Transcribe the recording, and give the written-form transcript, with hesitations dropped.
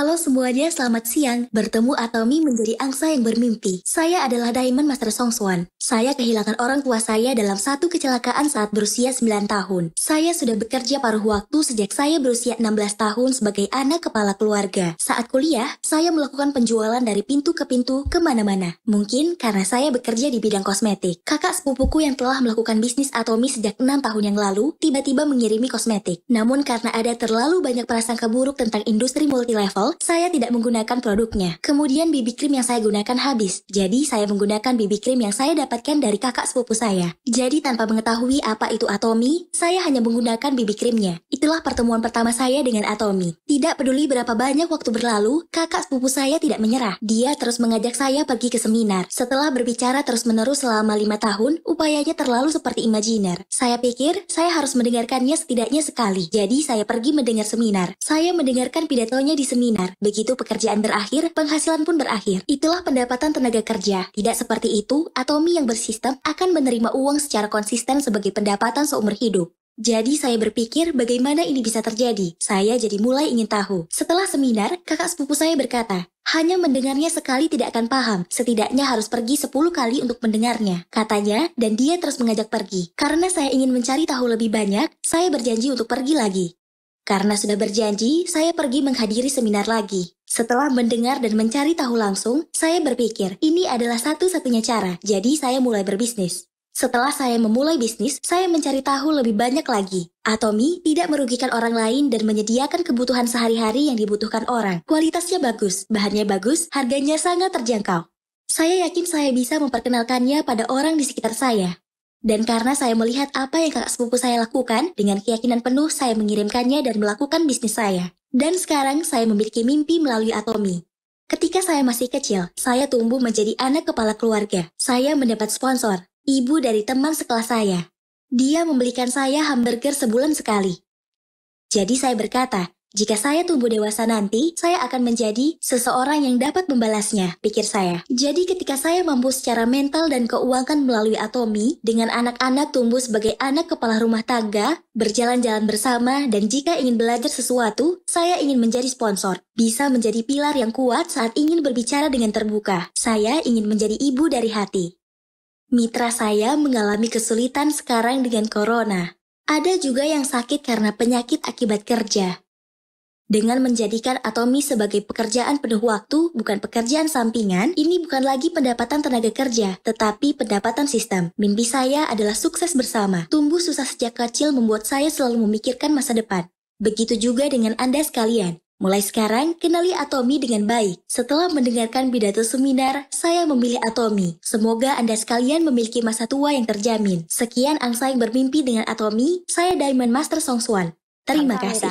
Halo semuanya, selamat siang. Bertemu Atomi menjadi angsa yang bermimpi. Saya adalah Diamond Master Songswan. Saya kehilangan orang tua saya dalam satu kecelakaan saat berusia 9 tahun. Saya sudah bekerja paruh waktu sejak saya berusia 16 tahun sebagai anak kepala keluarga. Saat kuliah, saya melakukan penjualan dari pintu ke pintu kemana-mana. Mungkin karena saya bekerja di bidang kosmetik. Kakak sepupuku yang telah melakukan bisnis Atomi sejak 6 tahun yang lalu, tiba-tiba mengirimi kosmetik. Namun karena ada terlalu banyak prasangka buruk tentang industri multi-level, saya tidak menggunakan produknya. Kemudian BB cream yang saya gunakan habis. Jadi saya menggunakan BB cream yang saya dapatkan dari kakak sepupu saya. Jadi tanpa mengetahui apa itu Atomi, saya hanya menggunakan BB creamnya. Itulah pertemuan pertama saya dengan Atomi. Tidak peduli berapa banyak waktu berlalu, kakak sepupu saya tidak menyerah. Dia terus mengajak saya pergi ke seminar. Setelah berbicara terus-menerus selama 5 tahun, upayanya terlalu seperti imajiner. Saya pikir saya harus mendengarkannya setidaknya sekali. Jadi saya pergi mendengar seminar. Saya mendengarkan pidatonya di seminar. Begitu pekerjaan berakhir, penghasilan pun berakhir. Itulah pendapatan tenaga kerja. Tidak seperti itu, Atomi yang bersistem akan menerima uang secara konsisten sebagai pendapatan seumur hidup. Jadi saya berpikir bagaimana ini bisa terjadi. Saya jadi mulai ingin tahu. Setelah seminar, kakak sepupu saya berkata, hanya mendengarnya sekali tidak akan paham. Setidaknya harus pergi 10 kali untuk mendengarnya, katanya, dan dia terus mengajak pergi. Karena saya ingin mencari tahu lebih banyak, saya berjanji untuk pergi lagi. Karena sudah berjanji, saya pergi menghadiri seminar lagi. Setelah mendengar dan mencari tahu langsung, saya berpikir ini adalah satu-satunya cara. Jadi saya mulai berbisnis. Setelah saya memulai bisnis, saya mencari tahu lebih banyak lagi. Atomi tidak merugikan orang lain dan menyediakan kebutuhan sehari-hari yang dibutuhkan orang. Kualitasnya bagus, bahannya bagus, harganya sangat terjangkau. Saya yakin saya bisa memperkenalkannya pada orang di sekitar saya. Dan karena saya melihat apa yang kakak sepupu saya lakukan, dengan keyakinan penuh saya mengirimkannya dan melakukan bisnis saya. Dan sekarang saya memiliki mimpi melalui Atomi. Ketika saya masih kecil, saya tumbuh menjadi anak kepala keluarga. Saya mendapat sponsor, ibu dari teman sekelas saya. Dia membelikan saya hamburger sebulan sekali. Jadi saya berkata, jika saya tumbuh dewasa nanti, saya akan menjadi seseorang yang dapat membalasnya, pikir saya. Jadi ketika saya mampu secara mental dan keuangan melalui Atomi, dengan anak-anak tumbuh sebagai anak kepala rumah tangga, berjalan-jalan bersama, dan jika ingin belajar sesuatu, saya ingin menjadi sponsor. Bisa menjadi pilar yang kuat saat ingin berbicara dengan terbuka. Saya ingin menjadi ibu dari hati. Mitra saya mengalami kesulitan sekarang dengan corona. Ada juga yang sakit karena penyakit akibat kerja. Dengan menjadikan Atomi sebagai pekerjaan penuh waktu, bukan pekerjaan sampingan, ini bukan lagi pendapatan tenaga kerja, tetapi pendapatan sistem. Mimpi saya adalah sukses bersama. Tumbuh susah sejak kecil membuat saya selalu memikirkan masa depan. Begitu juga dengan Anda sekalian. Mulai sekarang, kenali Atomi dengan baik. Setelah mendengarkan pidato seminar, saya memilih Atomi. Semoga Anda sekalian memiliki masa tua yang terjamin. Sekian angsa yang bermimpi dengan Atomi, saya Diamond Master Songswan. Terima kasih.